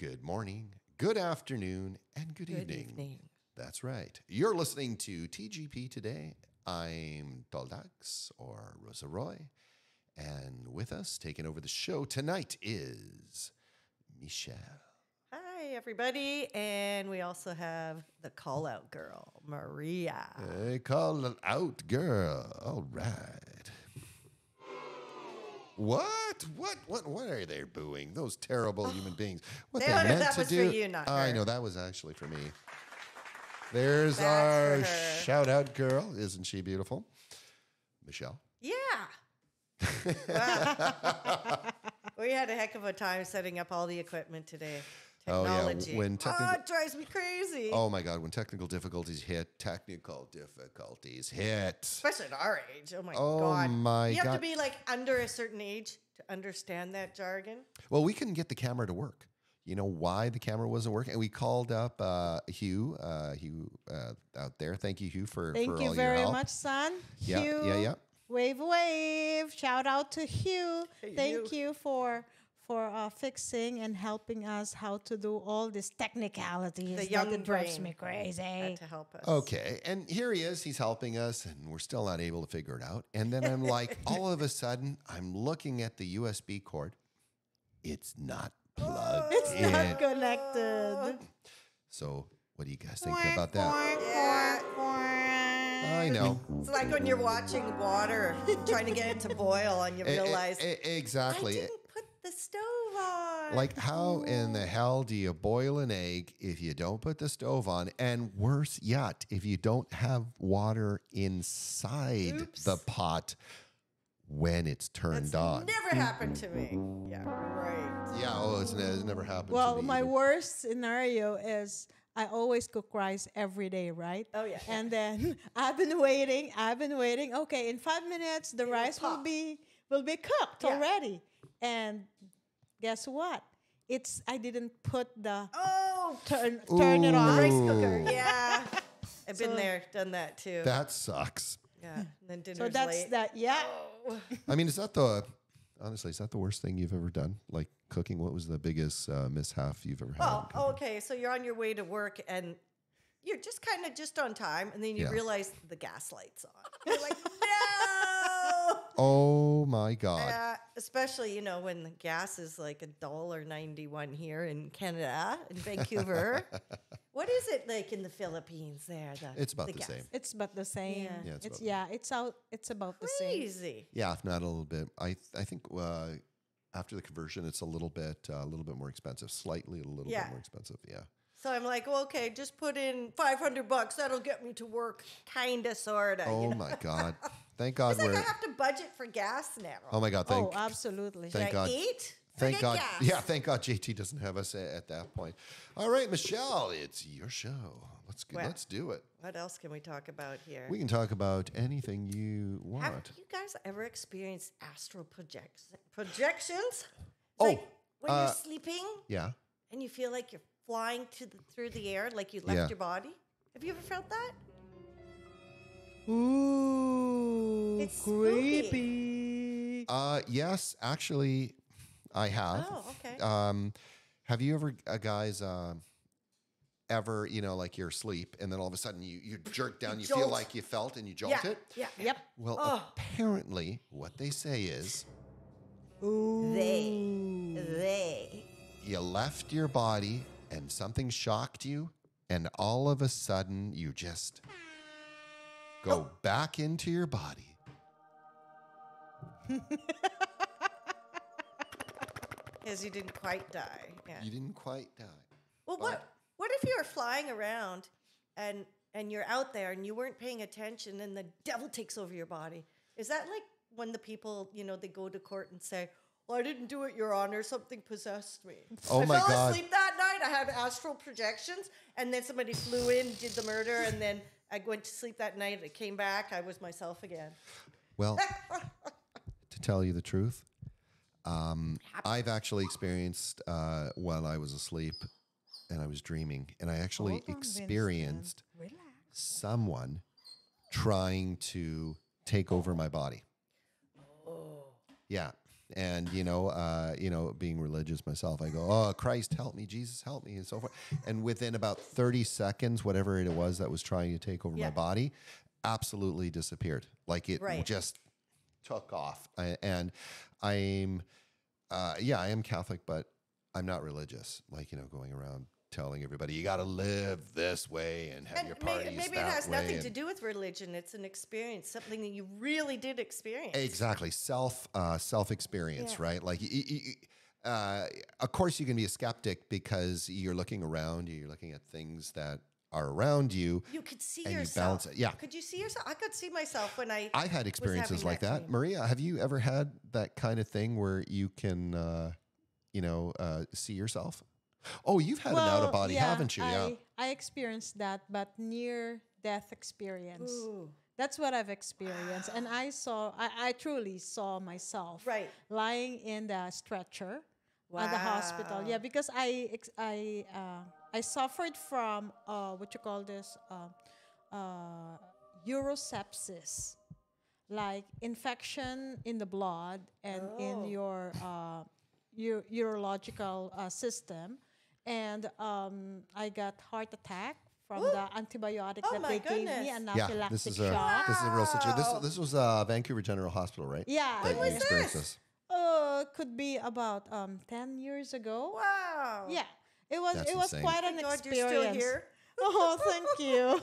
good morning, good afternoon, and good evening. That's right. You're listening to TGP today. I'm Daldax, or Rosa Roy, and with us, taking over the show tonight is Michelle. Hi, everybody. And we also have the call-out girl, Maria. Hey, call it out, girl. All right. What are they booing? Those terrible human beings. What they meant that to was do. for you, not her. I know, that was actually for me. There's That's our for her. shout out girl. Isn't she beautiful? Michelle. Yeah. Wow. We had a heck of a time setting up all the equipment today. Technology. Oh, yeah. It drives me crazy. Oh, my God. When technical difficulties hit. Especially at our age. Oh, my Oh, God. my You have God. to be like under a certain age to understand that jargon. Well, we couldn't get the camera to work. You know why the camera wasn't working? And we called up Hugh out there. Thank you, Hugh, for all your help. Thank you very much, son. Yeah, Hugh. yeah. Wave, wave. Shout out to Hugh. Hey, Thank you for fixing and helping us how to do all these technicalities. The young that drives brain me crazy. had to help us. Okay, and here he is. He's helping us, and we're still not able to figure it out. And then I'm like, all of a sudden, I'm looking at the USB cord. It's not plugged It's in. not connected. So, what do you guys think about that? Yeah. I know. It's like when you're watching water, trying to get it to boil, and you realize, Exactly. I didn't put the stove on. Like, how in the hell do you boil an egg if you don't put the stove on? And worse yet, if you don't have water inside the pot when it's turned That's on. never happened to me. Yeah, right. Yeah, it's never happened to Well, me my either. worst scenario is I always cook rice every day, right? Oh, yeah. And then I've been waiting. Okay, in 5 minutes the rice will pop. be cooked Yeah. already. And guess what? I didn't put the Oh, turn it on. rice Ooh. cooker. Yeah. I've been So- there, done that too. That sucks. Yeah. And then dinner's So that's late. that. Yeah. Oh. I mean, is that the worst thing you've ever done? Like cooking? What was the biggest mishap you've ever had? Well, in cooking? okay. So you're on your way to work and you're just kind of just on time. And then you Yeah. realize the gas light's on. You're like, no. Oh, my God. Especially, when the gas is like $1.91 here in Canada, in Vancouver. What is it like in the Philippines there? It's about the gas? same. It's about the same. Yeah. Yeah, It's about the same. Crazy. Yeah, if not a little bit. I think after the conversion, it's a little bit more expensive. Slightly a little bit more expensive. Yeah. So I'm like, well, okay, just put in $500. That'll get me to work, kinda, sorta. Oh my God! Thank God It's like we're. I have to budget for gas now. Oh my God! Oh, absolutely. thank Should I God. eat? Thank Forget God. gas. Yeah, thank God JT doesn't have us at that point. All right, Michelle, it's your show. Well, Let's do it. What else can we talk about here? We can talk about anything you Have want. you guys ever experienced astral projections? It's Oh, like when you're sleeping Yeah. and you feel like you're flying through the air, like you left Yeah. your body. Have you ever felt that? Ooh, It's spooky. creepy. Yes, actually, I have. Oh, okay. Have you ever, guys, ever, like you're asleep and then all of a sudden you jerk down, you feel jolt. like you felt and you jolt Yeah, it? yeah. Yep. Well, Oh. apparently, what they say is Ooh. They. you left your body and something shocked you, and all of a sudden you just go back into your body. Because you didn't quite die. Yeah. You didn't quite die. Well, what if you were flying around and you're out there and you weren't paying attention and the devil takes over your body? Is that like when the people, they go to court and say, well, I didn't do it, Your Honor, something possessed me. Oh my I fell God. asleep that night. I had astral projections, and then somebody flew in, did the murder, and then I went to sleep that night. I came back. I was myself again. Well, to tell you the truth, I've actually experienced while I was asleep and I was dreaming, and I actually Hold on, experienced Relax. someone trying to take over my body. Oh. Yeah. And being religious myself, I go, "Oh, Christ, help me, Jesus, help me," and so forth. And within about 30 seconds, whatever it was that was trying to take over my body, absolutely disappeared. Like it just took off. And I'm, I am Catholic, but I'm not religious. Like going around telling everybody you got to live this way and have your parties maybe that it has way nothing to do with religion. It's an experience, something that you really did experience. Exactly. Self experience, right? Like, of course, you can be a skeptic because you're looking around you, you're looking at things that are around you. You could see and yourself. You balance it. Yeah. Could you see yourself? I could see myself when I've had experiences like that. dream. Maria, have you ever had that kind of thing where you can, see yourself? Oh, you've had an out of body, haven't you? I experienced that, but near death experience. Ooh. That's what I've experienced, and I truly saw myself lying in the stretcher at the hospital. Yeah, because I suffered from what you call this urosepsis, like infection in the blood and in your urological system. And I got heart attack from the antibiotic that they gave me, anaphylactic this is shock. This is a real situation. This was Vancouver General Hospital, right? Yeah. When was this? Could be about 10 years ago. Wow. Yeah. It was insane. quite an God, experience. you're still here. Oh, thank you.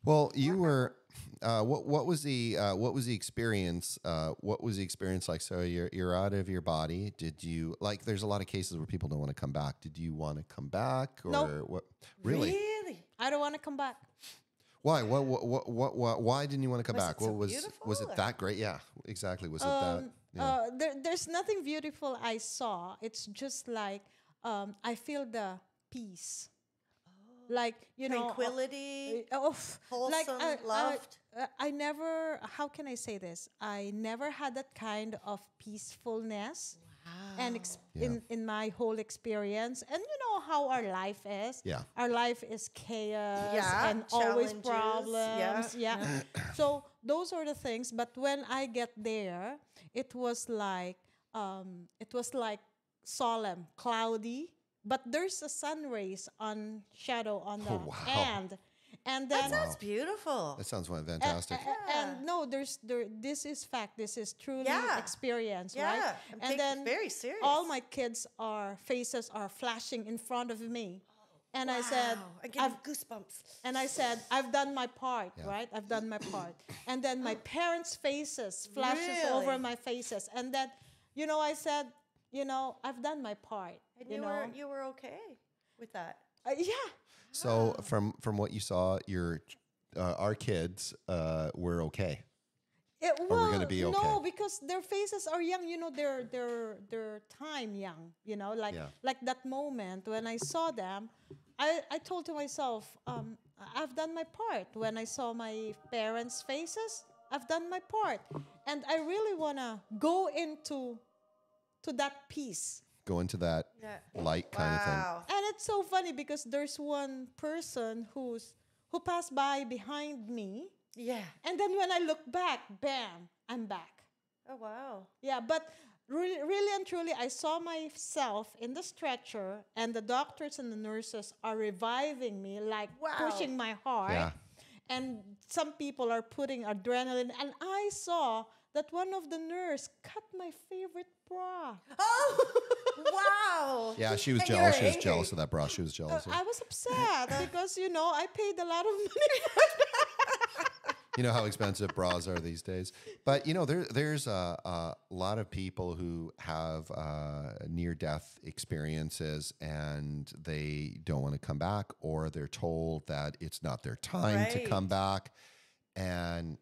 Well, you were. What was the experience? What was the experience like? So you're out of your body. Did you there's a lot of cases where people don't want to come back. Did you want to come back or Nope. what? Really? I don't want to come back. Why? Why didn't you want to come back? it so What was beautiful, it or- that great? Yeah, exactly. Was it that? Yeah. There's nothing beautiful I saw. It's just like I feel the peace. Like, Tranquility, wholesome, loved. I never, how can I say this? I never had that kind of peacefulness and in my whole experience. And you know how our life is. Yeah. Our life is chaos and challenges, always problems. Yeah. So those are the things. But when I get there, it was like solemn, cloudy. But there's a sun rays on shadow on the hand. And then That sounds beautiful. That sounds fantastic. and no, this is fact. This is truly experience, Yeah. right? And And take then it very serious. all my kids' faces are flashing in front of me. And I said, I get goosebumps. and I said, I've done my part, right? I've done my part. And then my parents' faces flashes Really? over my faces. And then, I said, I've done my part. And you were okay with that. Yeah. So from what you saw, our kids were okay. Well, we're gonna be okay? No, because their faces are young. Their time young. Like that moment when I saw them, I told to myself, I've done my part. When I saw my parents' faces, I've done my part, and I really wanna go into that peace. Go into that light kind of thing. And it's so funny because there's one person who passed by behind me. Yeah. And then when I look back, bam, I'm back. Oh, wow. Yeah, but really and truly, I saw myself in the stretcher, and the doctors and the nurses are reviving me, like pushing my heart. Yeah. And some people are putting adrenaline. And I saw that one of the nurse cut my favorite bra. Oh, wow. Yeah, she was And jealous. you're She was angry. jealous of that bra. She was jealous. I was upset because, I paid a lot of money. You know how expensive bras are these days. But, there's a lot of people who have near-death experiences and they don't want to come back, or they're told that it's not their time to come back. And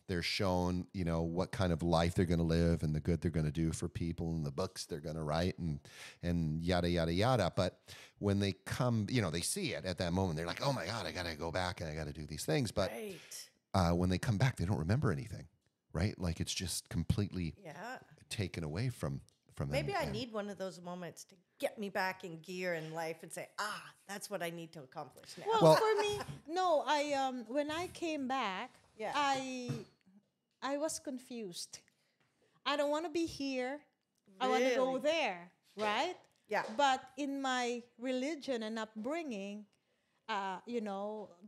they're shown, what kind of life they're going to live and the good they're going to do for people and the books they're going to write and yada, yada, yada. But when they come, they see it at that moment. They're like, oh, my God, I got to go back and I got to do these things. But when they come back, they don't remember anything, right? Like it's just completely taken away from them. Maybe I need one of those moments to get me back in gear in life and say, that's what I need to accomplish now. Well, for me, no, when I came back, I was confused. I don't want to be here. I want to go Really? there, right? Yeah. But in my religion and upbringing,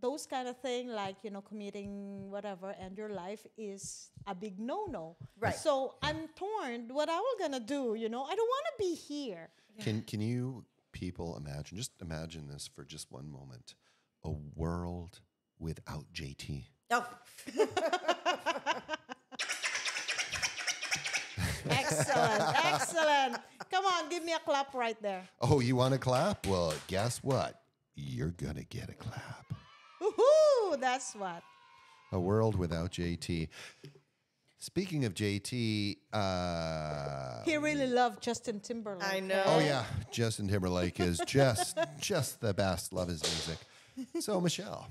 those kind of thing, like, committing whatever, and your life is a big no-no. Right. So I'm torn. What I was gonna do? I don't want to be here. Can you people imagine? Just imagine this for just one moment: a world without JT. Oh. Excellent. Come on, give me a clap right there. Oh, you want to clap? Well, guess what? You're gonna get a clap. Woohoo! That's what. A world without JT. Speaking of JT, He really loved Justin Timberlake. I know. oh yeah, Justin Timberlake is just the best. Love his music. So Michelle,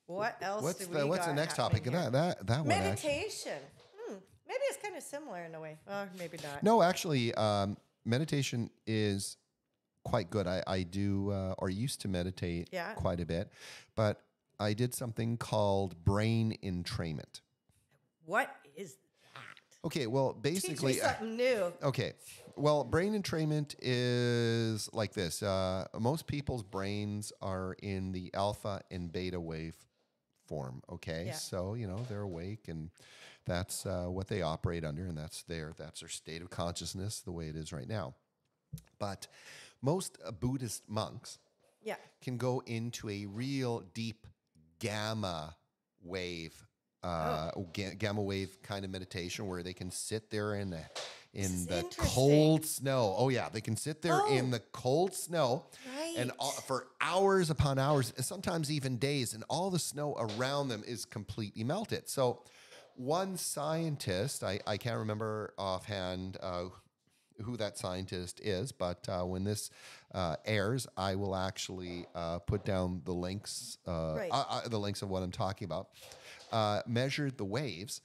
What else what's do we what's the got next topic? happening That here? one actually. Meditation. Maybe it's kind of similar in a way. Or maybe not. No, actually, meditation is quite good. I do or used to meditate Yeah. quite a bit, but I did something called brain entrainment. What is that? Okay, well, Teach me basically, something new. okay, well, brain entrainment is like this. Most people's brains are in the alpha and beta wave form. Okay, Yeah. so they're awake and that's what they operate under, and that's their state of consciousness, the way it is right now. But most Buddhist monks Yeah. can go into a real deep gamma wave, gamma wave kind of meditation where they can sit there in the interesting. cold snow. Oh yeah, they can sit there in the cold snow, and Right. for hours upon hours, and sometimes even days, and all the snow around them is completely melted. So, one scientist, I can't remember offhand who that scientist is, but when this airs, I will actually put down the links, the links of what I'm talking about. Measured the waves,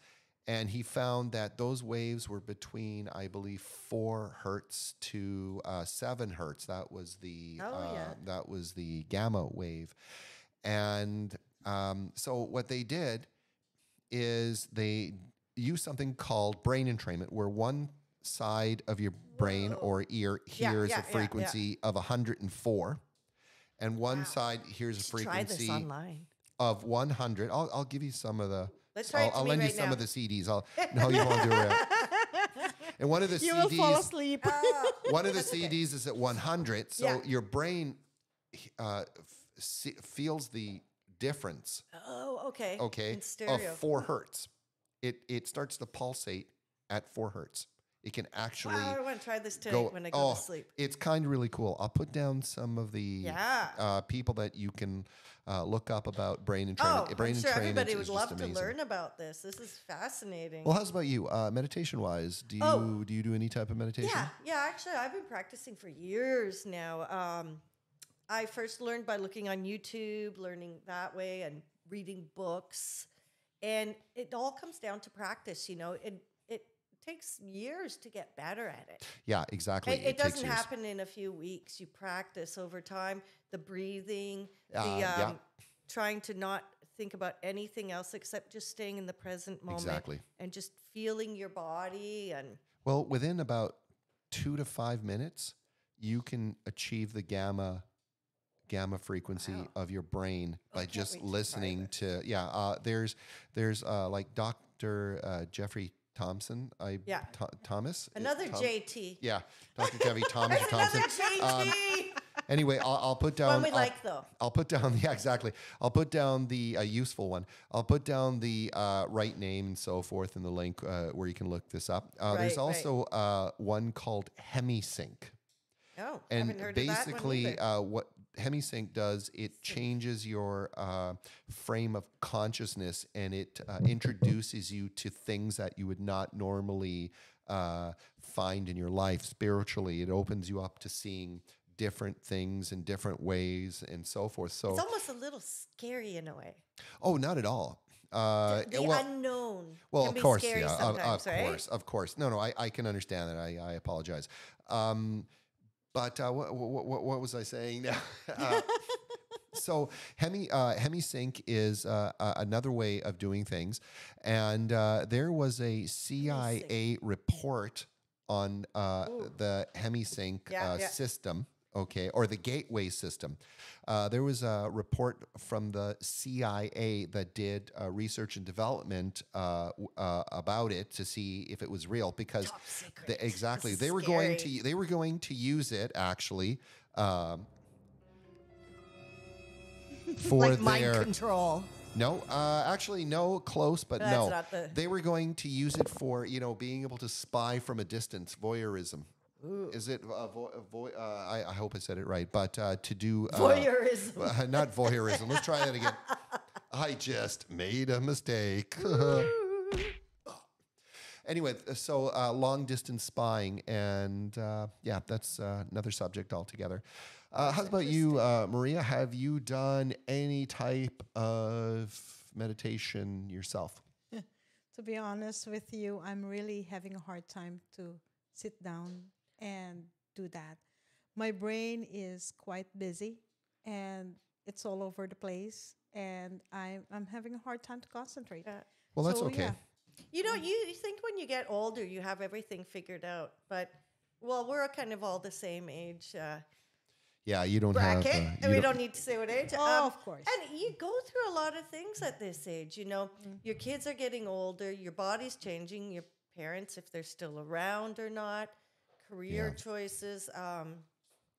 and he found that those waves were between, I believe, 4 hertz to 7 hertz. That was the gamma wave, and so what they did is they use something called brain entrainment, where one side of your brain or ear hears a frequency of 104, and one side hears a Try this frequency online. of 100. I'll give you some of the. Let's try it to I'll me lend you right some now. of the CDs. No, you won't do it. And one of the You will fall CDs, asleep. one of the CDs is at 100, so Yeah. your brain feels the difference. Oh, okay. Okay, In stereo. of 4 hertz. It starts to pulsate at 4 hertz. It can actually Wow, I want to try this tonight when I go to sleep. It's kind of really cool. I'll put down some of the people that you can look up about brain entrainment. Oh, brain I'm sure entrainment everybody is would just love to amazing. learn about this. This is fascinating. Well, how's about you? Meditation wise, do you do any type of meditation? Yeah. Actually, I've been practicing for years now. I first learned by looking on YouTube, learning that way, and reading books. And it all comes down to practice. It takes years to get better at it. Yeah, exactly. It takes doesn't years. happen in a few weeks. You practice over time. The breathing, yeah. trying to not think about anything else except just staying in the present moment. Exactly. And just feeling your body. And Well, within about 2 to 5 minutes, you can achieve the gamma frequency of your brain by just wait to try listening to there's like Dr. Jeffrey Thompson. Thomas. another JT. Yeah, Dr. Jeffrey Thomas Thompson. Another JT. Anyway, I'll put down. One we like though. I'll put down exactly. I'll put down the useful one. I'll put down the right name and so forth in the link where you can look this up. There's also one called HemiSync. Oh, And haven't heard of that one basically, either. what HemiSync does, it changes your frame of consciousness, and it introduces you to things that you would not normally find in your life spiritually. It opens you up to seeing different things in different ways and so forth. So It's almost a little scary in a way. oh, not at all. The unknown. Well, can of be course, scary yeah, sometimes, right? of course. No, I can understand that. I apologize. But what was I saying now? So hemi sync is another way of doing things, and there was a CIA report on the hemisync system, okay, or the gateway system. There was a report from the CIA that did research and development about it to see if it was real, because exactly they were going to use it actually for like mind control. No, actually, no, close, but That's no. not the... They were going to use it for, being able to spy from a distance, voyeurism. Ooh. Is it, I hope I said it right, but to do... voyeurism. Not voyeurism. Let's try that again. I just made a mistake. Anyway, so long distance spying, and that's another subject altogether. How about you, Maria? Have you done any type of meditation yourself? To be honest with you, I'm really having a hard time to sit down and do that. My brain is quite busy, and it's all over the place, and I'm having a hard time to concentrate. Well, that's okay. Yeah. You think when you get older, you have everything figured out, but, well, we're kind of all the same age. Yeah, you don't bracket, have... and we don't need to say what age. Of course. And you go through a lot of things at this age. Your kids are getting older. Your body's changing. Your parents, if they're still around or not. Career choices.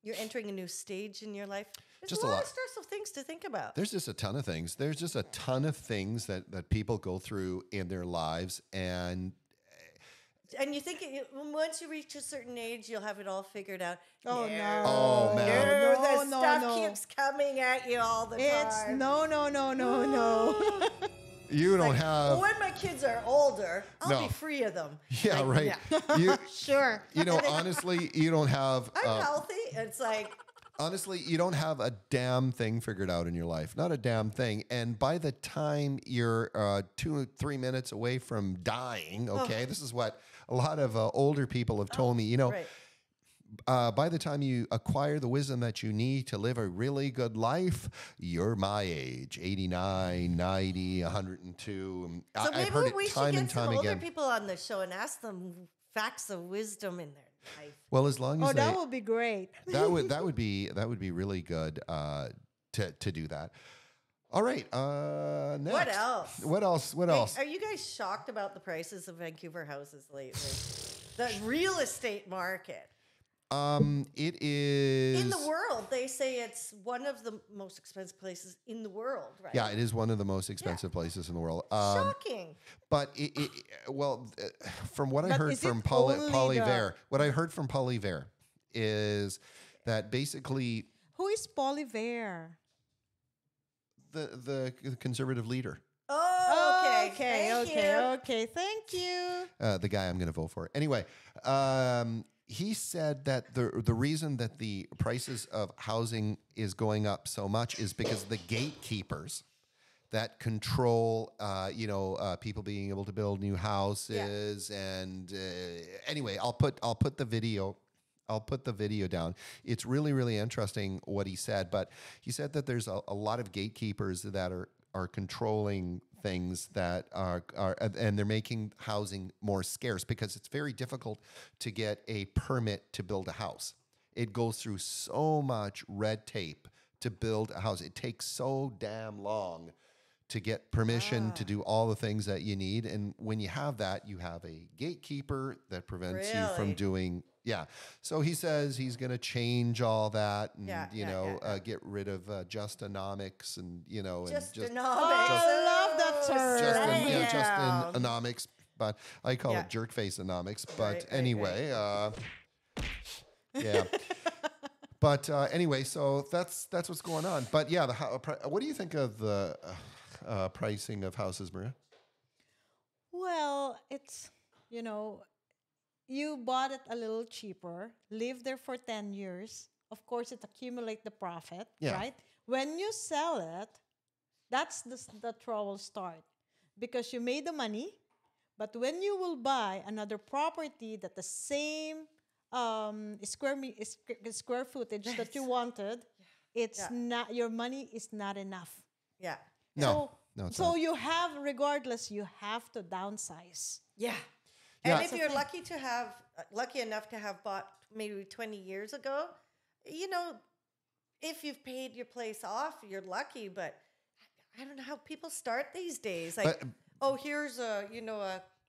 You're entering a new stage in your life. There's just a lot of stressful things to think about. There's just a ton of things. There's just a ton of things that people go through in their lives, and you think once you reach a certain age, you'll have it all figured out. Oh, no. Oh, man. The stuff keeps coming at you all the time. It's no. You don't have... When my kids are older, I'll be free of them. Yeah, right. Yeah. Sure. Honestly, you don't have... I'm healthy. It's like... Honestly, you don't have a damn thing figured out in your life. Not a damn thing. And by the time you're 2-3 minutes away from dying, okay, this is what a lot of older people have told me, right. By the time you acquire the wisdom that you need to live a really good life, you're my age, 89, 90, 102. So I've heard we it time should and get time some older again. people on the show and ask them facts of wisdom in their life. Well, as long as that would be great. that would be really good to do that. All right. Next. What else? What else? Are you guys shocked about the prices of Vancouver houses lately? The real estate market. It is in the world. They say it's one of the most expensive places in the world, right? Yeah, it is one of the most expensive places in the world. Shocking. But from what I heard from Polly Vare, is that basically who is Polly Vare? The conservative leader. Oh, okay. Thank you. The guy I'm going to vote for. Anyway, he said that the reason that the prices of housing is going up so much is because the gatekeepers that control, people being able to build new houses. Yeah. And anyway, I'll put the video. I'll put the video down. It's really, really interesting what he said. But he said that there's a lot of gatekeepers that are controlling things that are and they're making housing more scarce because it's very difficult to get a permit to build a house. It goes through so much red tape to build a house. It takes so damn long to get permission to do all the things that you need. And when you have that, you have a gatekeeper that prevents you from doing. Yeah. So he says he's going to change all that and, get rid of Justonomics and, Justonomics. I love that term. Justonomics. But I call it jerkface-onomics. But anyway, yeah. But anyway, so that's what's going on. But yeah, what do you think of the pricing of houses, Maria? Well, it's, you bought it a little cheaper, live there for 10 years. Of course, it accumulates the profit, right? When you sell it, that's the trouble start. Because you made the money, but when you will buy another property that the same square footage that you wanted, it's not, your money is not enough. Yeah. No, no, it's So not. you have, regardless, you have to downsize. Yeah. Yeah. And if you're lucky enough to have bought maybe 20 years ago, you know, if you've paid your place off, you're lucky. But I don't know how people start these days. Like, here's a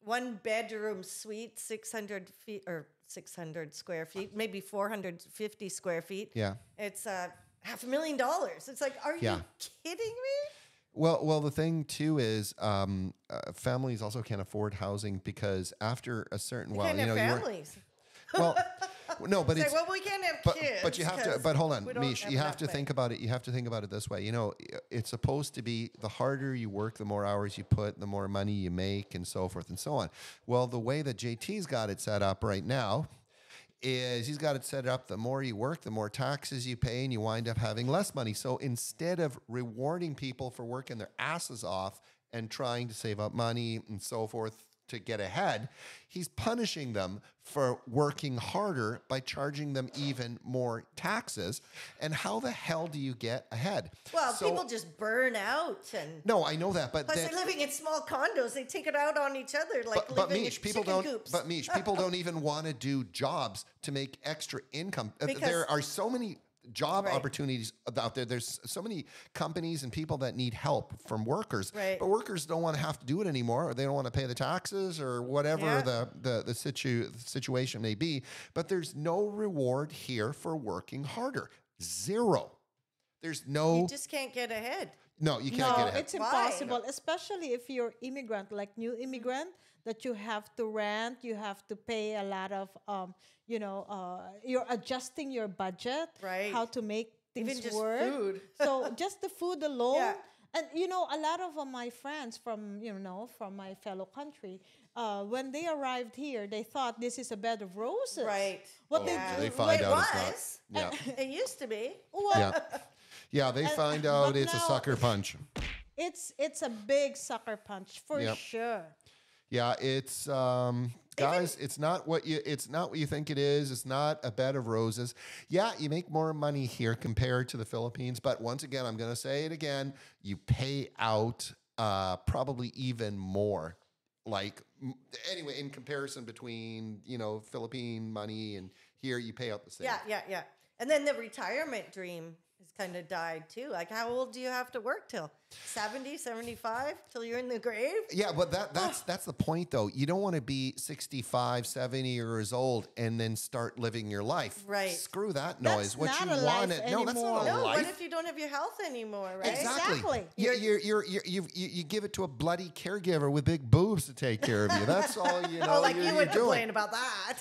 1-bedroom suite, 600 feet or 600 square feet, maybe 450 square feet. Yeah. It's $500,000. It's like, are you kidding me? Well, the thing too is families also can't afford housing because after a certain You can't have families. Well, no, but it's we can't have kids. But you have to. But hold on, we don't Mish. have You have enough to money. think about it. You have to think about it this way. You know, it's supposed to be the harder you work, the more hours you put, the more money you make, and so forth and so on. Well, the way that JT's got it set up right now is he's got it set up. The more you work, the more taxes you pay, and you wind up having less money. So instead of rewarding people for working their asses off and trying to save up money and so forth to get ahead, he's punishing them for working harder by charging them even more taxes. And how the hell do you get ahead? Well, people just burn out, and no, I know that, but plus they're living in small condos. They take it out on each other, like living in people chicken don't. coops. But Mish, people don't even want to do jobs to make extra income. There are so many job opportunities out there. There's so many companies and people that need help from workers, but workers don't want to have to do it anymore, or they don't want to pay the taxes or whatever the situation may be. But there's no reward here for working harder. Zero. There's no. You just can't get ahead. No, you can't get ahead. It's impossible, especially if you're immigrant, like new immigrant, that you have to rent, you have to pay a lot of, you're adjusting your budget, How to make things even just work. Food. So just the food alone. And, a lot of my friends from my fellow country, when they arrived here, they thought this is a bed of roses. Right. What they find out it's not. It used to be. Yeah, they find out it's a now- sucker punch. It's a big sucker punch for sure. Yeah, it's guys, it's not what you think it is. It's not a bed of roses. Yeah, you make more money here compared to the Philippines, but once again, I'm going to say it again, you pay out probably even more. Like anyway, in comparison between, Philippine money and here, you pay out the same. Yeah. And then the retirement dream has kind of died too. Like, how old do you have to work till? 70, 75? Till you're in the grave? Yeah, but that's the point, though. You don't want to be 65, 70 years old and then start living your life. Right. Screw that noise. That's not a life No, that's not a No, life. what if you don't have your health anymore, right? Exactly. You give it to a bloody caregiver with big boobs to take care of you. That's all you know. You would complain about that.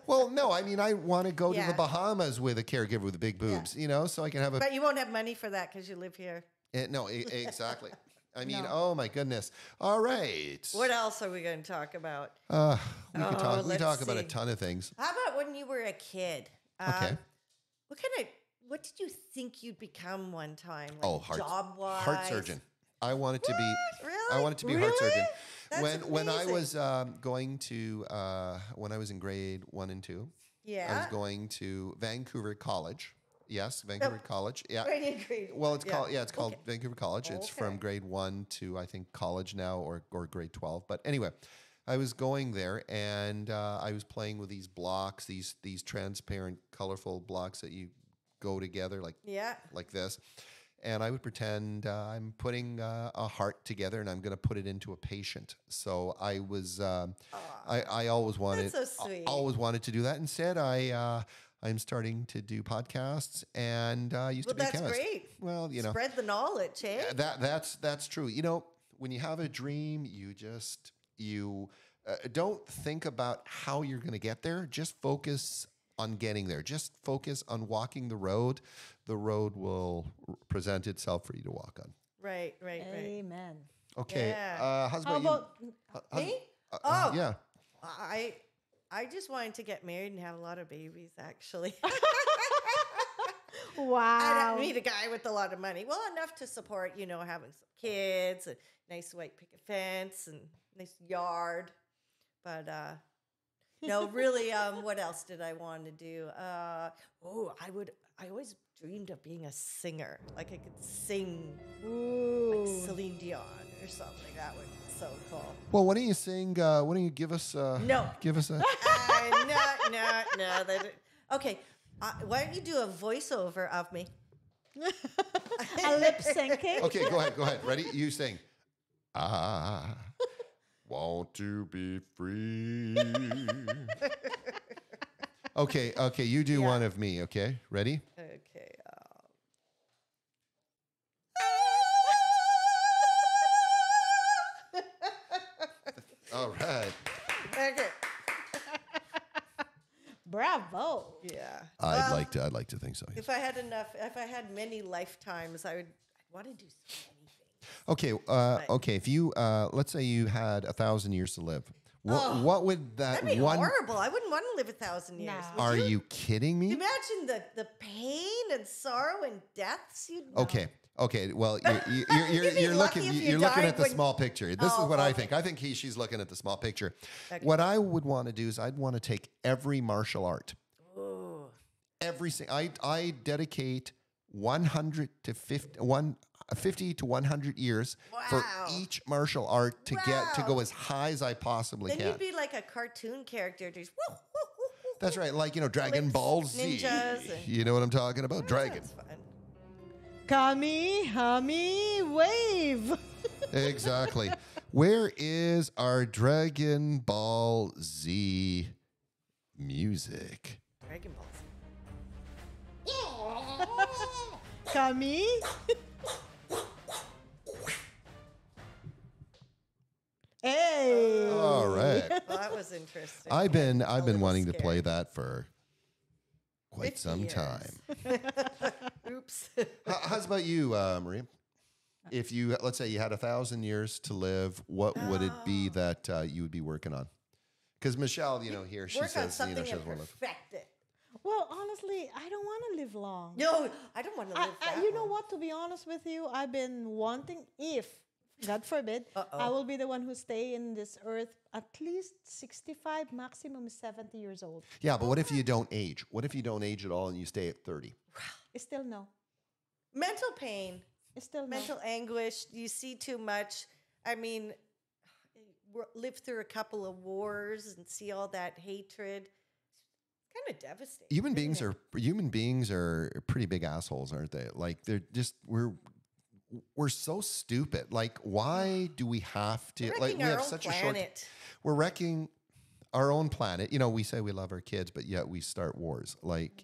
Well, no, I mean, I want to go to the Bahamas with a caregiver with big boobs, so I can have a. But you won't have money for that because you live here. No, exactly. I mean, oh my goodness. All right. What else are we going to talk about? We talk about a ton of things. How about when you were a kid? Okay. What did you think you'd become one time? Job-wise? Heart surgeon. I wanted to be. Really? I wanted to be a heart surgeon. That's when I amazing. was going to when I was in grade 1 and 2. I was going to Vancouver College. Yes, Vancouver College. Yeah. Grade. Well, it's called Vancouver College. It's Okay. from grade 1 to I think college now or grade 12. But anyway, I was going there and I was playing with these blocks, these transparent, colorful blocks that you go together like this. And I would pretend I'm putting a heart together and I'm going to put it into a patient. So I was, I always wanted, That's so sweet. always wanted to do that. Instead, I'm starting to do podcasts and used to be a chemist. That's great. Well, Spread the knowledge, eh? That's true. When you have a dream, you don't think about how you're going to get there. Just focus on getting there. Just focus on walking the road. The road will present itself for you to walk on. Right. Amen. Okay. Yeah. How's How about Me? Yeah. I just wanted to get married and have a lot of babies, actually. I wow? don't need a guy with a lot of money. Well, enough to support, having some kids, a nice white picket fence, and nice yard. But no, really, what else did I want to do? I always dreamed of being a singer. Like I could sing like Celine Dion or something. That would be so cool. Well, why don't you sing? Why don't you give us? No. Give us a. No. Okay. Why don't you do a voiceover of me? A lip syncing. Okay, go ahead. Ready? You sing. I want to be free. Okay. You do one of me. Okay, ready? Okay. All right. Okay. Bravo. Yeah. I'd like to think so. Yes. If I had many lifetimes, I'd want to do so many things. Okay. Okay. If you let's say you had 1,000 years to live, what would that That'd be one? horrible. I wouldn't want to live 1,000 years. No. Would Are you kidding me? imagine the pain and sorrow and deaths you'd know? Okay. Well, You'd be you're lucky looking if you you're looking died at the when- small picture. This is what I okay. think. I think she's looking at the small picture. Okay. What I would want to do is I'd want to take every martial art, Ooh. every single. I dedicate 50 to 100 years for Wow. each martial art to get to Wow. go as high as I possibly Then can. you'd be like a cartoon character. Just woo, woo, woo, woo, That's right, like Dragon Flips, Ball Z. ninjas, and- You know what I'm talking about? Dragon. That's fun. Kami, hami, wave. Exactly. Where is our Dragon Ball Z music? Dragon Balls. Kami. Hey. All right. Well, that was interesting. I've been A wanting little to play scary. that for quite 50 some years. time. Oops. How's about you, Maria? If you let's say you had 1,000 years to live, what would it be that you would be working on? Because Michelle, here she Work on says, something she and doesn't want to live. perfect it. Well, honestly, I don't want to live long. No, I don't want to live that You know long. what? To be honest with you, I've been wanting, if God forbid, I will be the one who stay in this earth at least 65, maximum 70 years old. Yeah, but what if you don't age? What if you don't age at all and you stay at 30? It's still no. Mental pain, It's still no. mental anguish. You see too much. I mean, live through a couple of wars and see all that hatred. It's kind of devastating. Human isn't beings are pretty big assholes, aren't they? Like they're just we're so stupid. Like why do we have to We're like we wrecking our have own such a planet. short we're wrecking our own planet. We say we love our kids, but yet we start wars. Like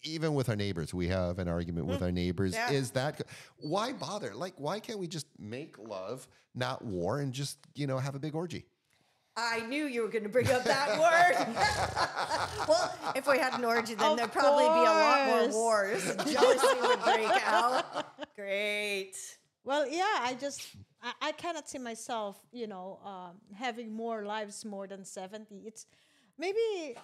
even with our neighbors, we have an argument with our neighbors. Yeah. Is that why bother? Like why can't we just make love, not war, and just have a big orgy? I knew you were going to bring up that word. Well, if we had an orgy, then Of there'd probably be a lot more course. wars. And jealousy would break out. Great. Well, yeah, I cannot see myself, having more lives more than 70. It's maybe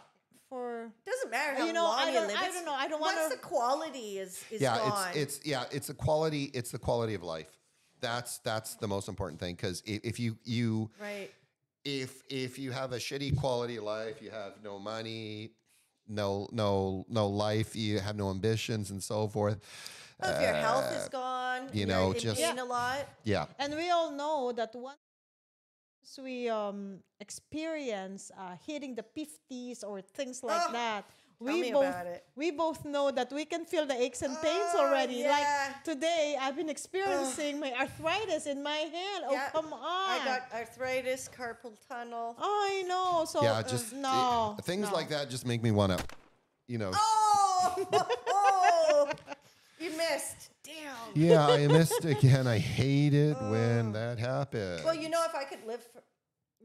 for Doesn't matter how You know, long I you don't- live. I It's- don't know. I don't Once wanna- the quality is Yeah, gone. it's the quality. It's the quality of life. That's the most important thing. Because if you right. if you have a shitty quality of life, you have no money, no life, you have no ambitions, and so forth. Well, if your health is gone, you and know, you're in just- pain a lot. Yeah, And we all know that once we experience hitting the 50s or things like Oh, that, tell me about it. we both know that we can feel the aches and pains Oh, already. yeah. Like today, I've been experiencing my arthritis in my hand. Yeah, Oh, come on. I got arthritis, carpal tunnel. I know. So yeah, just no things no. like that just make me want to, Oh, you missed. Damn. Yeah, I missed again. I hate it when that happens. Well, if I could live for...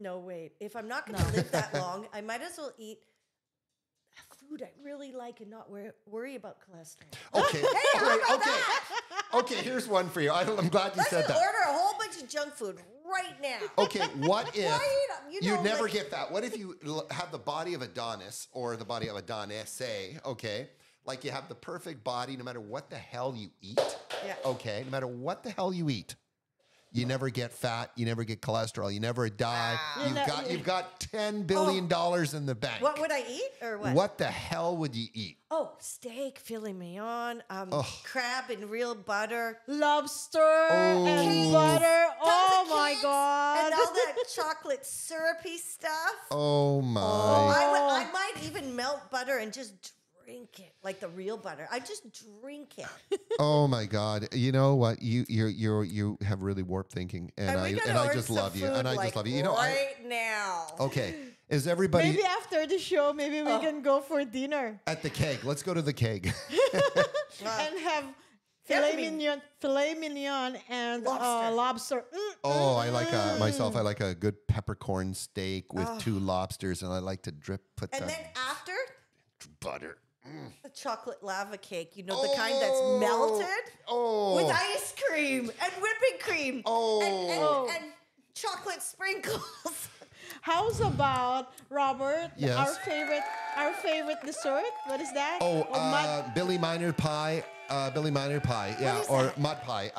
No, wait. If I'm not going to live that long, I might as well eat food I really like and not worry about cholesterol. Okay, okay. Here's one for you. I'm glad you Let's said just that. order a whole bunch of junk food right now. Okay, what if you you'd know, never like- get that? What if you have the body of Adonis or the body of Adonis, okay? Like you have the perfect body no matter what the hell you eat. Yeah. Okay, no matter what the hell you eat. You never get fat. You never get cholesterol. You never die. Wow. You've got $10 billion in the bank. What would I eat or what? What the hell would you eat? Oh, steak, filet mignon, crab in real butter, Lobster and butter. Oh my cakes, God. and all that chocolate syrupy stuff. Oh my! I might even melt butter and just drink it like the real butter. I just drink it. Oh my God! You know what? You have really warped thinking, and I just love you, and I just love you. You know, right now. Okay, is everybody Maybe after the show, maybe we can go for dinner at the keg? Let's go to the keg. and have filet mignon and lobster. Oh, I like myself. I like a good peppercorn steak with 2 lobsters, and I like to put And the then after butter. the chocolate lava cake, you know, the kind that's melted with ice cream and whipping cream and chocolate sprinkles. How's about, Robert, Yes. our favorite dessert? What is that? Billy Miner pie. Billy Miner pie. Yeah, or that? mud pie.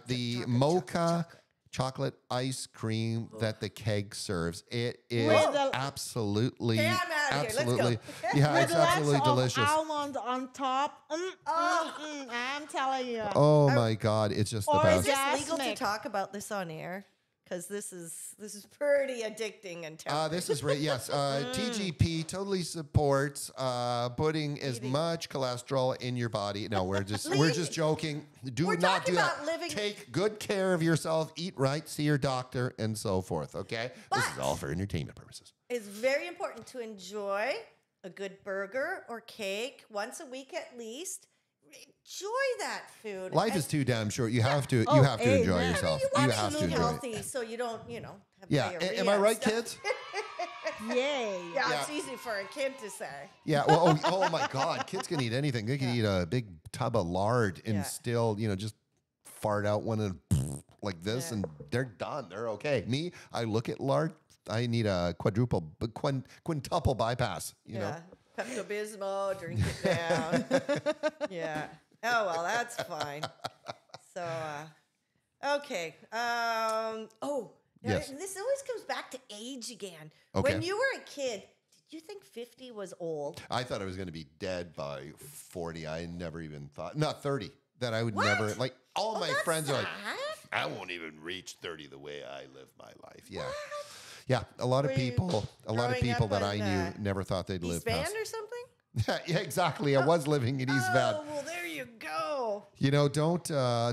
The mocha chocolate ice cream that the keg serves. It is absolutely, Okay, I'm outta here. Let's go. absolutely, yeah, With it's absolutely lots delicious. of almond on top. I'm telling you. Oh my God, it's just the Or best. Is this legal to Gasmic. talk about this on air? Because this is pretty addicting and terrible. This is right. Yes, TGP totally supports putting as much cholesterol in your body. No, we're just joking. We're not talking do that. about living- Take good care of yourself. Eat right. See your doctor, and so forth. Okay, this is But- all for entertainment purposes. It's very important to enjoy a good burger or cake once a week at least. Enjoy that food. Life is too damn short. You have to. You Oh, have to enjoy amen. yourself. You want have to to eat enjoy. healthy so you don't, have Yeah. diarrhea Am I and right, stuff. kids? Yay. Yeah, it's easy for a kid to say. Yeah. Well, oh my God, kids can eat anything. They can eat a big tub of lard and Yeah. still, just fart out one of like this, and they're done. They're okay. Me, I look at lard. I need a quintuple bypass. You know. Pepto-Bismol, drink it down. Yeah. Oh, well, that's fine. So, okay. Yes. This always comes back to age again. Okay. When you were a kid, did you think 50 was old? I thought I was going to be dead by 40. I never even thought, not 30, that I would What? never, like all my that's friends are like, sad. I won't even reach 30 the way I live my life. Yeah. Yeah. A lot of Were you people growing up that I in, knew never thought they'd live East Van past. or something? Yeah, exactly. I was living in East Van. Oh, well, there you go.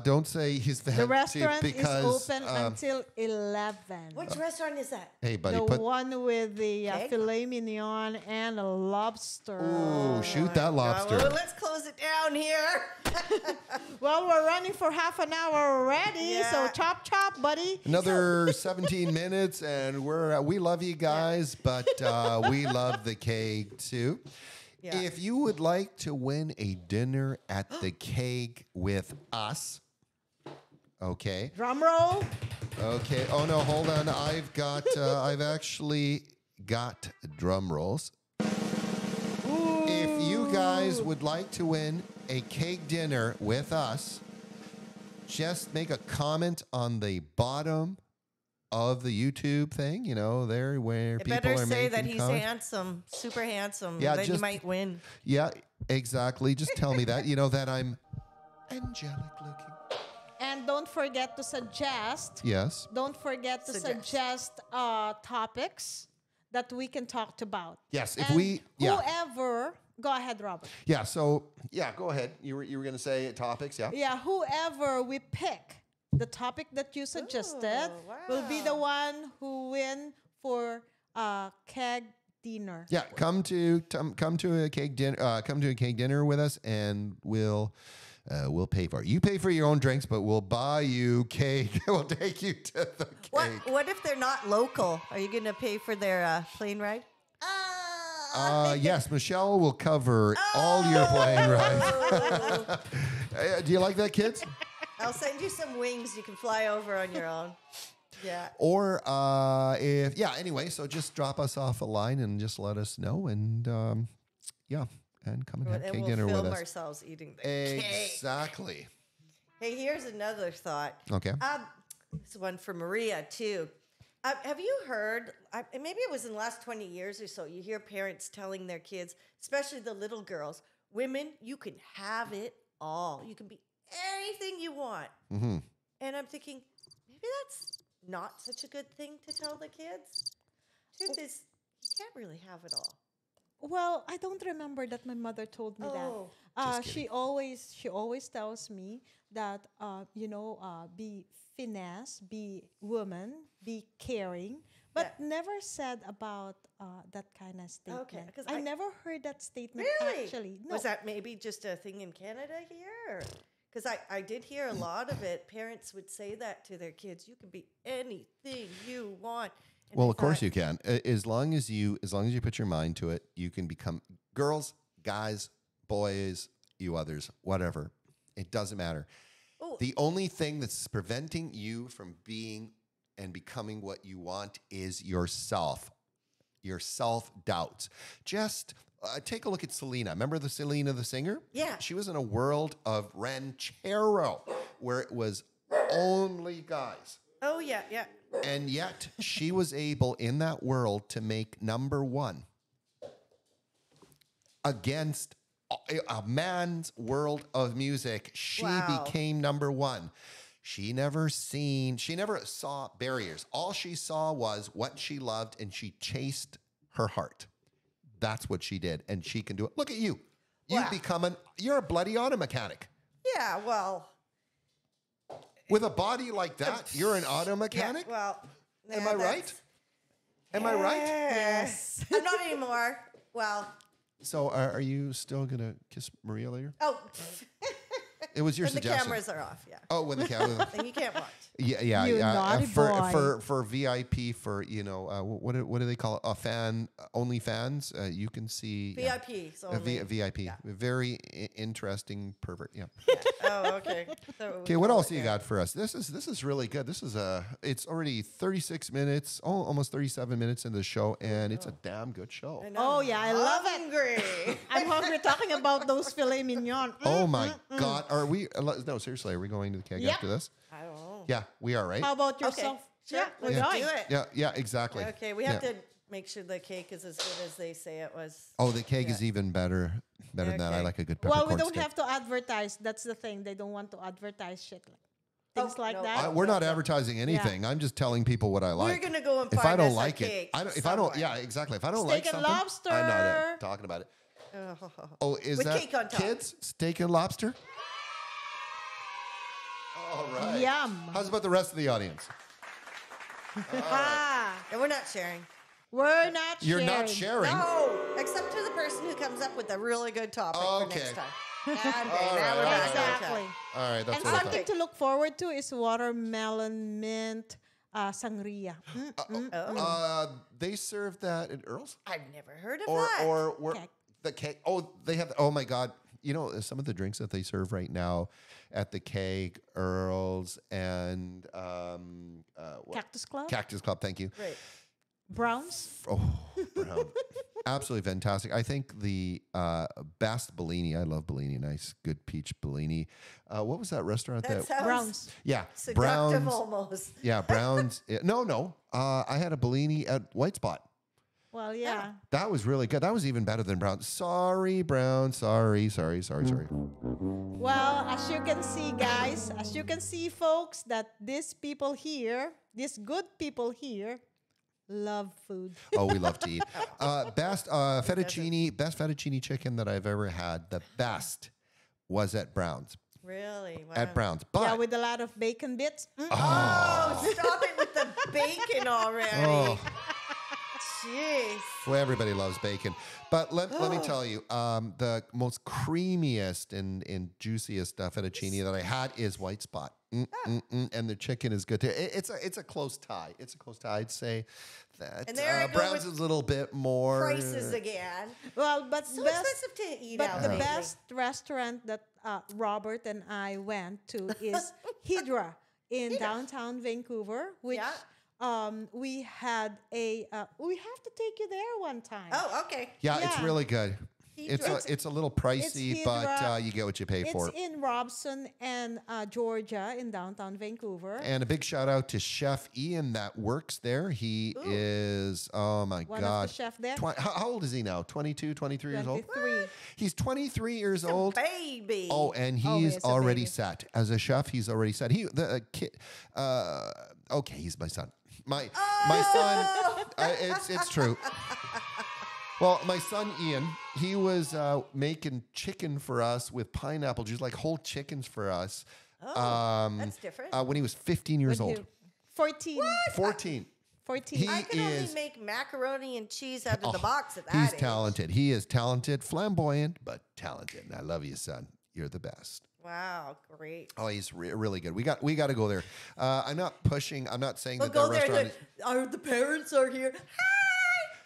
Don't say East Van. The restaurant because, is open until 11. Which restaurant is that? Hey, buddy, The one with the Okay. filet mignon and a lobster. Ooh, shoot that lobster. Well, let's close it down here. Well, we're running for half an hour already, so Yeah. chop, buddy. Another 17 minutes, and we love you guys, but we love the cake too. Yeah. If you would like to win a dinner at the cake with us, okay. Drum roll. Okay. Oh no, hold on. I've actually got drum rolls. If you guys would like to win a cake dinner with us, just make a comment on the bottom of the YouTube thing, there where You people better are say making that he's comments. handsome, super handsome. Yeah, then you just- might win. Yeah, exactly. Just tell me that, that I'm angelic looking. And don't forget to suggest. Yes. Don't forget to suggest topics that we can talk about. Yes, And whoever, go ahead, Robert. Yeah, so, go ahead. You were going to say topics, yeah? Yeah, whoever we pick, the topic that you suggested will be the one who win for keg dinner. Yeah, come to a cake dinner. Come to a cake dinner with us, and we'll pay for it. You pay for your own drinks, but we'll buy you cake. We'll take you to the cake. What if they're not local? Are you going to pay for their plane ride? Yes, Michelle will cover all your plane rides. Do you like that, kids? I'll send you some wings. You can fly over on your own. Yeah. Or anyway, so just drop us off a line and just let us know, and and come and have And cake we'll dinner with film us. ourselves eating the cake. Exactly. Hey, here's another thought. Okay. This one for Maria, too. Have you heard, maybe it was in the last 20 years or so, you hear parents telling their kids, especially the little girls, women, you can have it all. You can be anything you want. Mm-hmm. And I'm thinking, maybe that's not such a good thing to tell the kids. Truth is, you can't really have it all. Well, I don't remember that my mother told me that. She always tells me that be finesse, be woman, be caring, but never said about that kind of statement. Okay, because I never heard that statement. Really? Actually, no. Was that maybe just a thing in Canada here? Because I did hear a lot of it. Parents would say that to their kids. You can be anything you want. And Well, of course you can. As long as you put your mind to it, you can become girls, guys, boys, you others, whatever. It doesn't matter. Oh. The only thing that's preventing you from being and becoming what you want is yourself, your self-doubts. Just take a look at Selena. Remember the Selena, the singer? Yeah. She was in a world of ranchero where it was only guys. Oh, yeah. And yet she was able in that world to make number one against a man's world of music. She became number one. She never saw barriers. All she saw was what she loved, and she chased her heart. That's what she did, and she can do it. Look at you. You're a bloody auto mechanic. Yeah, well. With a body like that, you're an auto mechanic? Yeah, well. Am I right? Am I right? Yes. I'm not anymore. Well. So are you still going to kiss Maria later? Oh. It was your when suggestion. The cameras are off, yeah. Oh, when the cameras Then you can't watch. Yeah. You naughty boy. For VIP, for, what do they call it? Only fans. You can see. VIPs only. VIP. Yeah. Very interesting pervert. Yeah. Oh, okay. Okay, what else do you got for us? This is really good. It's already 36 minutes, almost 37 minutes into the show, and it's a damn good show. Oh yeah, I love it. Hungry. I'm hungry talking about those filet mignon. Oh my God, are we? No, seriously, are we going to the keg after this? I don't know. Yeah, we are, right? How about yourself? Sure. Yeah, Let's we're do going. it. Yeah, exactly. Okay, we have to make sure the cake is as good as they say it was. Oh, the keg is even better than that. I like a good peppercorn Well, we don't steak. have to advertise. That's the thing. They don't want to advertise shit things like that. We're not advertising anything. I'm just telling people what I like. We're gonna go and if find I don't us a like it, cake if I don't, yeah, exactly. If I don't Steak like and something, lobster. I'm not talking about it. Oh, is With that cake on top. kids? Steak and lobster? All right. Yum. How's about the rest of the audience? And we're not sharing. We're not You're sharing. not sharing. No, except to the person who comes up with a really good topic for next time. And All now we're right. back on track. Exactly. All right, that's And what I something thought. to look forward to is watermelon mint sangria. They serve that at Earl's? I've never heard of that. Or Keg. the cake. Oh, they have. Oh my God! Some of the drinks that they serve right now at the Keg, Earl's, and Cactus Club. Cactus Club. Thank you. Right. Browns. Oh, brown. Absolutely fantastic. I think the best Bellini. I love Bellini. Nice, good peach Bellini. What was that restaurant? That sounds Browns. Yeah, seductive Browns. almost. Yeah, Browns. No. I had a Bellini at White Spot. Well, yeah. That was really good. That was even better than Brown. Sorry, Brown. Sorry. Well, as you can see, guys, folks, that these good people here, love food. Oh, we love to eat. Best fettuccine chicken that I've ever had. The best was at Brown's. Really? Wow. At Brown's. But Yeah, with a lot of bacon bits. Oh, stop it with the bacon already. Oh. Jeez. Well, everybody loves bacon. But let me tell you, the most creamiest and juiciest fettuccine that I had is White Spot. And the chicken is good too. It's a close tie. I'd say that And there I go Brown's with is a little bit more. Prices again. Well, but So best, expensive to eat but out the lately. best restaurant that Robert and I went to is Hydra in downtown Vancouver, which we had we have to take you there one time. Oh, okay. Yeah, it's Yeah. really good. It's a little pricey, but you get what you pay for. It's in Robson and Georgia in downtown Vancouver. And a big shout out to Chef Ian that works there. He is, oh my One God. of the chef there. How old is he now? 22, 23 years old? 23. He's 23 years old. Baby. Oh, and he's already set. As a chef, he's already set. Kid, okay, he's my son. My son, it's true. Well, my son Ian, he was making chicken for us with pineapple juice, like whole chickens for us. That's different. When he was 15 years old. 14. What? 14. 14. I can only make macaroni and cheese out of the box at that He's age. talented. He is talented, flamboyant, but talented. And I love you, son. You're the best. Wow, great. Oh, he's really good. We got to go there. I'm not pushing. I'm not saying We'll that go the there. restaurant. The parents are here.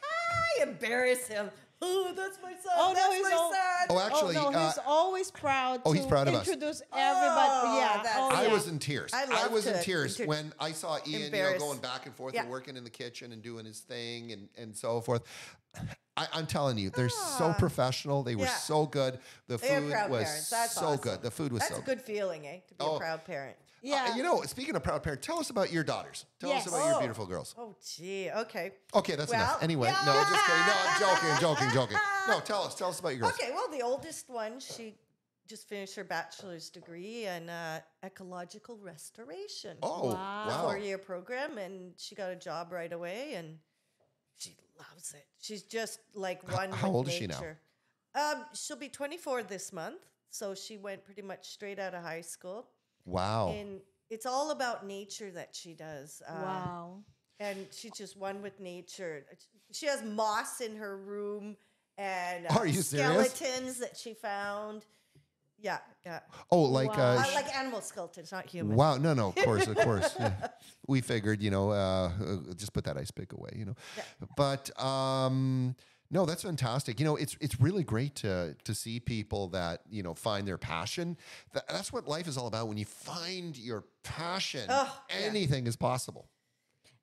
Hi, embarrass him. Oh, that's my son. Oh, no, that's he's my son. Oh, actually, he's always proud he's proud of us. introduce everybody. I was in tears. I was in tears inter- when I saw Ian, embarrass. going back and forth and working in the kitchen and doing his thing and so forth. I'm telling you, they're so professional. They were so good. The food was so awesome. good. The food was That's so a good feeling, eh? To be a proud parent. Yeah. Speaking of proud parent, tell us about your daughters. Tell us about your beautiful girls. Oh, gee. Okay. Okay, that's enough. Anyway, no, just kidding. No, I'm joking. No, tell us about your girls. Okay, well, the oldest one, she just finished her bachelor's degree in ecological restoration. Oh, wow. 4-year program, and she got a job right away, and she loves it. She's just like one How with old is she nature. She'll be 24 this month, so she went pretty much straight out of high school. Wow. And it's all about nature that she does. Wow. And she's just one with nature. She has moss in her room and Are you serious? skeletons that she found. Yeah. Oh, like like animal skeletons, not human. wow, no, of course. Yeah. We figured, just put that ice pick away, Yeah. But no, that's fantastic. It's really great to see people that find their passion. That's what life is all about. When you find your passion, anything is possible.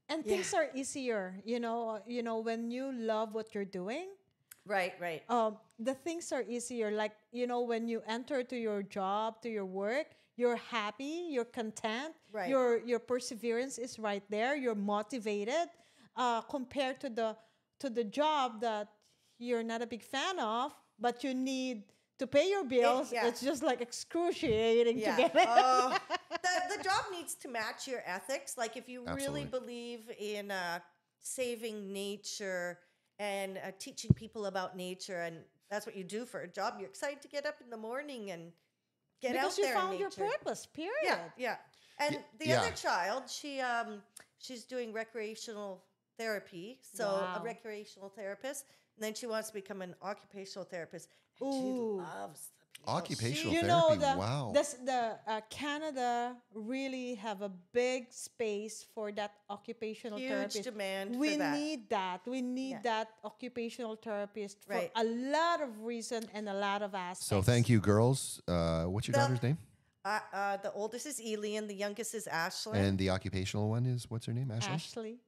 And things are easier, when you love what you're doing. Right. The things are easier. Like, when you enter to your job, to your work, you're happy, you're content. Right. Your perseverance is right there. You're motivated. Compared to the job that you're not a big fan of, but you need to pay your bills. It's just like excruciating to get it. The job needs to match your ethics. Like if you really believe in saving nature and teaching people about nature, and that's what you do for a job, you're excited to get up in the morning and get out there in nature. Because you found your purpose, period. Yeah. And the other child, she's doing recreational therapy, so a recreational therapist, and then she wants to become an occupational therapist. And she loves the people. Occupational therapy, wow. Canada really have a big space for that occupational therapist. Huge demand we for that. need that. We need that occupational therapist for a lot of reason and a lot of aspects. So thank you, girls. What's your daughter's name? The oldest is Elian, the youngest is Ashlyn. And the occupational one is, what's her name? Ashley.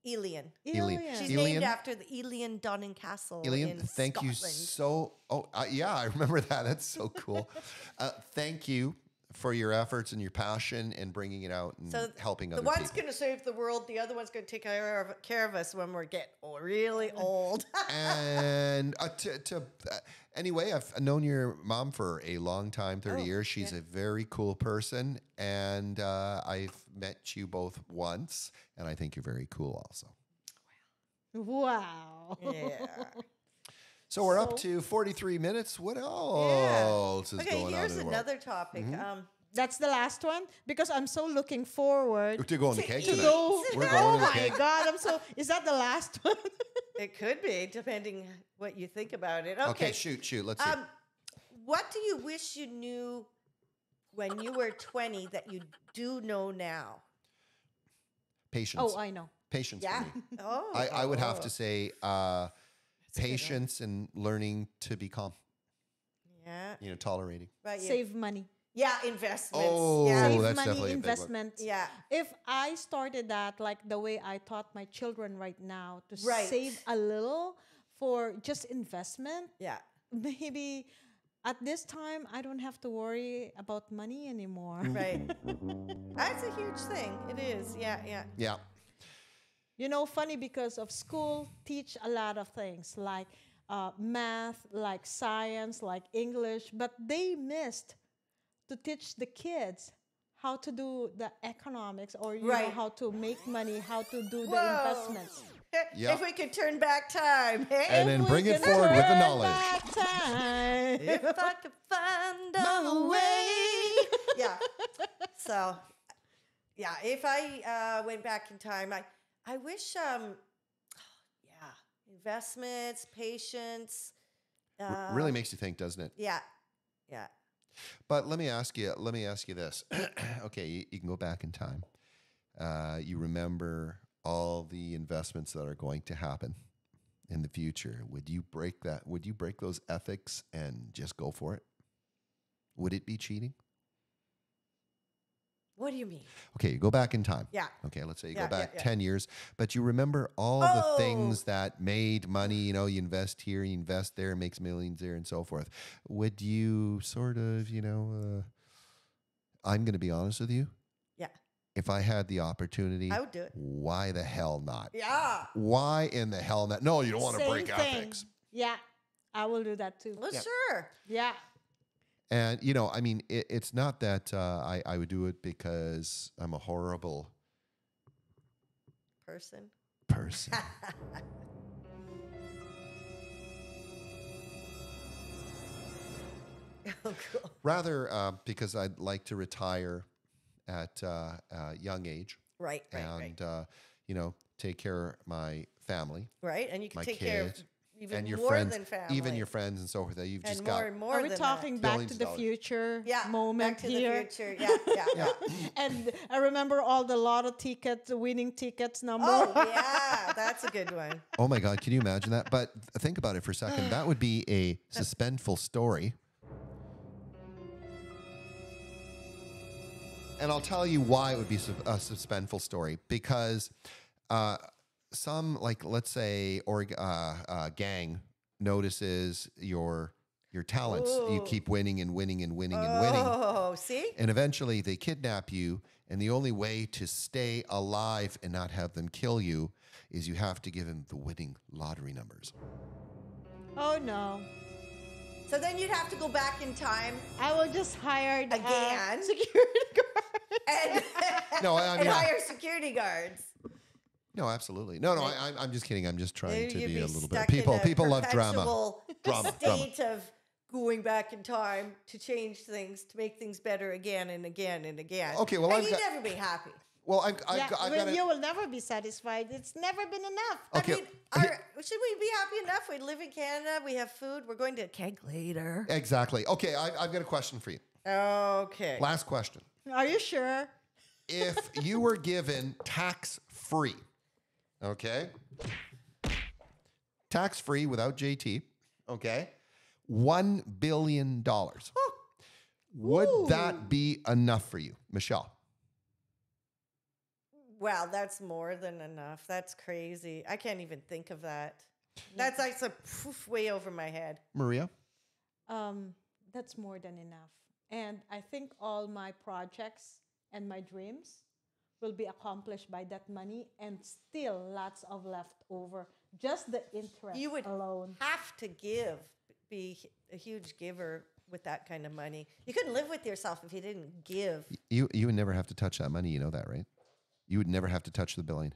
Elian. She's named after the Elian Donnan Castle in thank Scotland. you so. Oh, I remember that. That's so cool. Thank you for your efforts and your passion and bringing it out and helping other people. The one's going to save the world. The other one's going to take care of us when we get really old. And anyway, I've known your mom for a long time, 30 years. She's a very cool person. And I've met you both once. And I think you're very cool also. Wow. Yeah. So we're up to 43 minutes. What else is going on in the world? Here's another topic. That's the last one because I'm so looking forward to go on the cake tonight. We're going to the cake. God, is that the last one? It could be, depending what you think about it. Okay, shoot. Let's see. What do you wish you knew when you were 20 that you do know now? Patience. Oh, I know. Patience for me. I would have to say patience and learning to be calm. Yeah. Tolerating. Right. Save money. Yeah, investments. Oh, Save that's money, definitely investment. Yeah. If I started that like the way I taught my children right now to Right. save a little for just investment, Yeah. maybe at this time, I don't have to worry about money anymore. Right. That's a huge thing. It is. Yeah, yeah. Yeah. You know, funny because of school teach a lot of things like math, like science, like English, but they missed to teach the kids how to do the economics or you know how to make money, how to do the investments. Yep. If we could turn back time, hey? And then bring it forward with the knowledge. If I could find a way. Yeah. So, yeah, if I went back in time, I wish, investments, patience. Really makes you think, doesn't it? Yeah. Yeah. But let me ask you this. Okay, you can go back in time. You remember all the investments that are going to happen in the future. Would you break that? Would you break those ethics and just go for it? Would it be cheating? What do you mean? Okay, you go back in time. Yeah. Okay, let's say you go back 10 years, but you remember all the things that made money, you know, you invest here, you invest there, makes millions there and so forth. Would you sort of, I'm going to be honest with you. Yeah. If I had the opportunity, I would do it. Why the hell not? Yeah. Why in the hell not? No, you don't want to break Same thing. ethics. Yeah, I will do that too. Well, sure. Yeah. And, I mean, it's not that I would do it because I'm a horrible person. Oh, cool. Rather, because I'd like to retire at a young age. Right. Take care of my family. Right, and you can my take kids, care of even and your more friends, than family. even your friends and so forth. That you've and just more got. and more Are we than talking that. back Billions to of the dollars. future back moment to here? the future. Yeah. And I remember all the lotto tickets, the winning tickets number. Oh, yeah, that's a good one. Oh my God, can you imagine that? But think about it for a second. That would be a suspenseful story. And I'll tell you why it would be a suspenseful story. Because some, like, let's say, gang notices your talents. Ooh. You keep winning and winning and winning and winning. Oh, see? And eventually they kidnap you. And the only way to stay alive and not have them kill you is you have to give them the winning lottery numbers. Oh, no. So then you'd have to go back in time I will just hire the Again? security guard. and, No, I mean, and hire security guards. no, absolutely. No, I'm just kidding. I'm just trying to You'd be a little bit. stuck in a People love drama. perpetual state of going back in time to change things, to make things better again and again and again. Okay, well, and I've you'd got- never be happy. Well, I've got You will never be satisfied. It's never been enough. Okay. I mean, should we be happy enough? We live in Canada. We have food. We're going to keg later. Exactly. Okay, I've got a question for you. Okay. Last question. Are you sure? If you were given tax-free, okay? Tax-free without JT, okay? $1 billion. Would that be enough for you, Michelle? Wow, that's more than enough. That's crazy. I can't even think of that. That's like way over my head. Maria? That's more than enough. And I think all my projects and my dreams will be accomplished by that money and still lots of leftover. Just the interest You would alone. have to be a huge giver with that kind of money. You couldn't live with yourself if you didn't give. You would never have to touch that money. You know that, right? You would never have to touch the billion.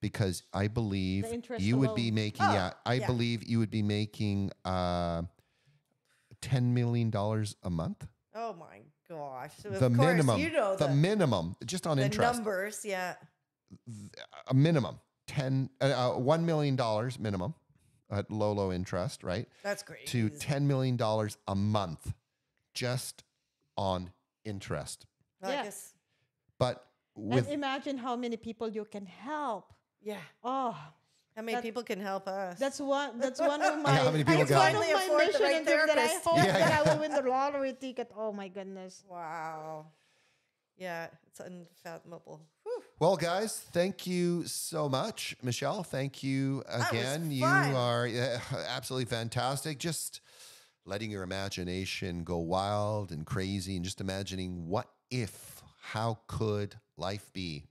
Because I believe The interest you would be alone. making, I yeah. believe you would be making $10 million a month. Oh my gosh. So The of course, minimum, you know the minimum, just on the interest, numbers, yeah. a minimum, $1 million minimum at low interest, right? That's great. To $10 million a month just on interest. Well, I Yeah. guess, But And with, imagine how many people you can help. yeah. Oh, How many people can help us? that's one of my how many people that's got- one of Finally my afford the mission right in life that I therapist. hope Yeah, that yeah. I will win the lottery ticket. Oh my goodness. Wow. Yeah, it's unfathomable. Whew. Well, guys, thank you so much. Michelle, thank you again. You fun. are absolutely fantastic. Just letting your imagination go wild and crazy and just imagining what if, how could life be?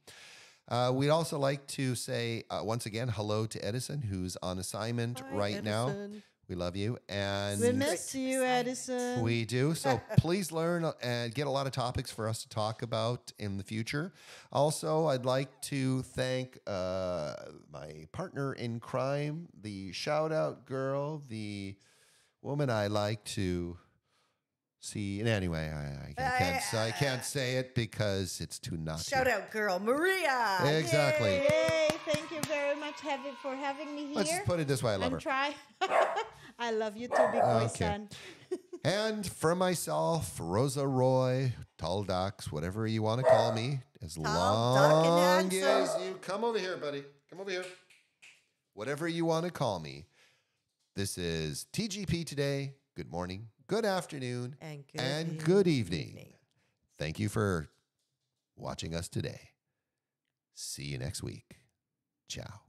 We'd also like to say once again, hello to Edison, who's on assignment right now. We love you. And We miss you, Edison. we do. So please learn and get a lot of topics for us to talk about in the future. Also, I'd like to thank my partner in crime, the shout out girl, the woman I like to see. And anyway, I can't say it because it's too naughty. Shout out girl, Maria. Exactly. Yay. Thank you very much for having me here. Let's just put it this way. I love her. Try. I love you too, big boy son. And for myself, Rosa Roy, Tall Ducks, whatever you want to call me, as long as you come over here, buddy. Come over here. Whatever you want to call me. This is TGP Today. Good morning, good afternoon, and good evening. Thank you for watching us today. See you next week. Ciao.